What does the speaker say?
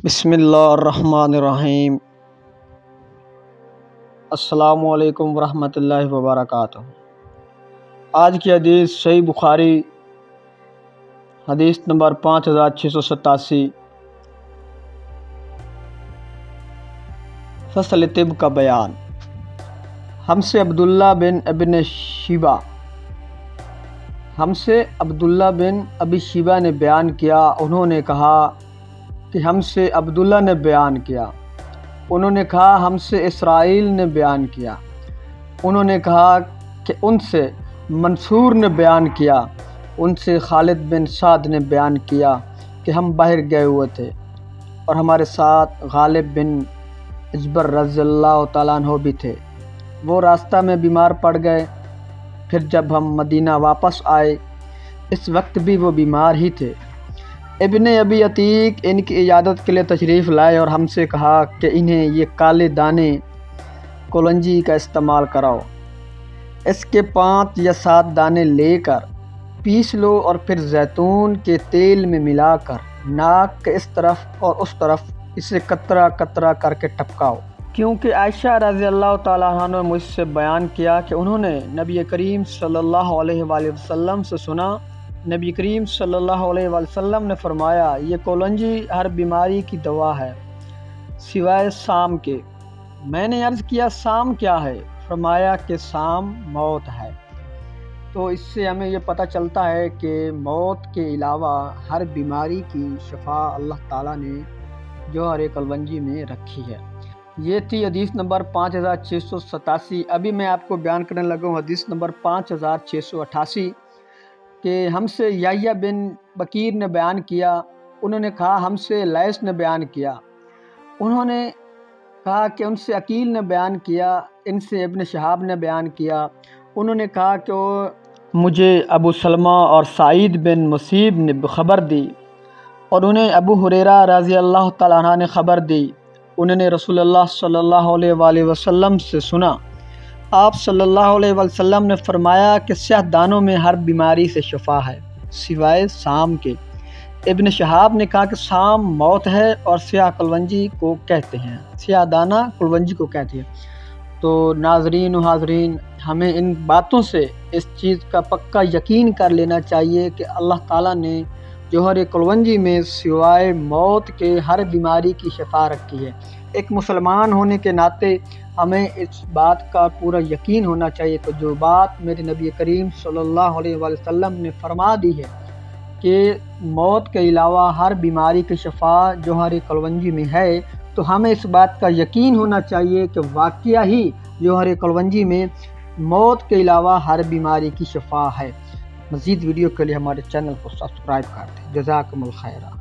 بسم اللہ الرحمن الرحیم۔ السلام علیکم ورحمۃ اللہ وبرکاتہ۔ آج کی حدیث صحیح بخاری حدیث نمبر 5687، فصل طب کا بیان۔ ہم سے عبداللہ بن ابی شیبہ نے بیان کیا، انہوں نے کہا کہ ہم سے عبداللہ نے بیان کیا، انہوں نے کہا ہم سے اسرائیل نے بیان کیا، انہوں نے کہا کہ ان سے منصور نے بیان کیا، ان سے خالد بن سعد نے بیان کیا کہ ہم باہر گئے ہوئے تھے اور ہمارے ساتھ غالب بن اجبر رضی اللہ تعالیٰ عنہ بھی تھے۔ وہ راستہ میں بیمار پڑ گئے، پھر جب ہم مدینہ واپس آئے اس وقت بھی وہ بیمار ہی تھے۔ ابن ابی عتیق ان کی عیادت کے لیے تشریف لائے اور ہم سے کہا کہ انہیں یہ کالے دانے کلونجی کا استعمال کراؤ۔ اس کے 5 یا 7 دانے لے کر پیس لو اور پھر زیتون کے تیل میں ملا کر ناک کے اس طرف اور اس طرف اسے قطرہ قطرہ کر کے ٹپکاؤ۔ کیونکہ عائشہ رضی اللہ تعالیٰ عنہ نے مجھ سے بیان کیا کہ انہوں نے نبی کریم صلی اللہ علیہ وآلہ وسلم سے سنا، نبی کریم صلی اللہ علیہ وآلہ وسلم نے فرمایا، یہ کولنجی ہر بیماری کی دوا ہے سوائے سام کے۔ میں نے عرض کیا سام کیا ہے؟ فرمایا کہ سام موت ہے۔ تو اس سے ہمیں یہ پتہ چلتا ہے کہ موت کے علاوہ ہر بیماری کی شفا اللہ تعالیٰ نے جوہر کلونجی میں رکھی ہے۔ یہ تھی حدیث نمبر 5687۔ ابھی میں آپ کو بیان کرنے لگا ہوں حدیث نمبر 5688 کہ ہم سے یحییٰ بن بکیر نے بیان کیا، انہوں نے کہا ہم سے لیث نے بیان کیا، انہوں نے کہا کہ ان سے عقیل نے بیان کیا، ان سے ابن شہاب نے بیان کیا، انہوں نے کہا کہ مجھے ابو سلمہ اور سعید بن مسیب نے خبر دی اور انہیں ابو ہریرہ رضی اللہ تعالیٰ عنہ نے خبر دی، انہوں نے رسول اللہ صلی اللہ علیہ وآلہ وسلم سے سنا، آپ صلی اللہ علیہ وسلم نے فرمایا کہ سیاہ دانوں میں ہر بیماری سے شفا ہے سوائے سام کے۔ ابن شہاب نے کہا کہ سام موت ہے اور سیاہ کلونجی کو کہتے ہیں، سیاہ دانہ کلونجی کو کہتے ہیں۔ تو ناظرین و حاضرین، ہمیں ان باتوں سے اس چیز کا پکا یقین کر لینا چاہیے کہ اللہ تعالیٰ نے جوہر کلونجی میں سوائے موت کے ہر بیماری کی شفا رکھی ہے۔ ایک مسلمان ہونے کے ناطے ہمیں اس بات کا پورا یقین ہونا چاہیے کہ جو بات میرے نبی کریم صلی اللہ علیہ وآلہ وسلم نے فرما دی ہے کہ موت کے علاوہ ہر بیماری کی شفا جوہر کلونجی میں ہے، تو ہمیں اس بات کا یقین ہونا چاہیے کہ واقعہ ہی جوہر کلونجی میں موت کے علاوہ ہر بیماری کی شفا ہے۔ مزید ویڈیو کے لیے ہمارے چینل کو سبسکرائب کر دیں۔ جزاکم الخیر۔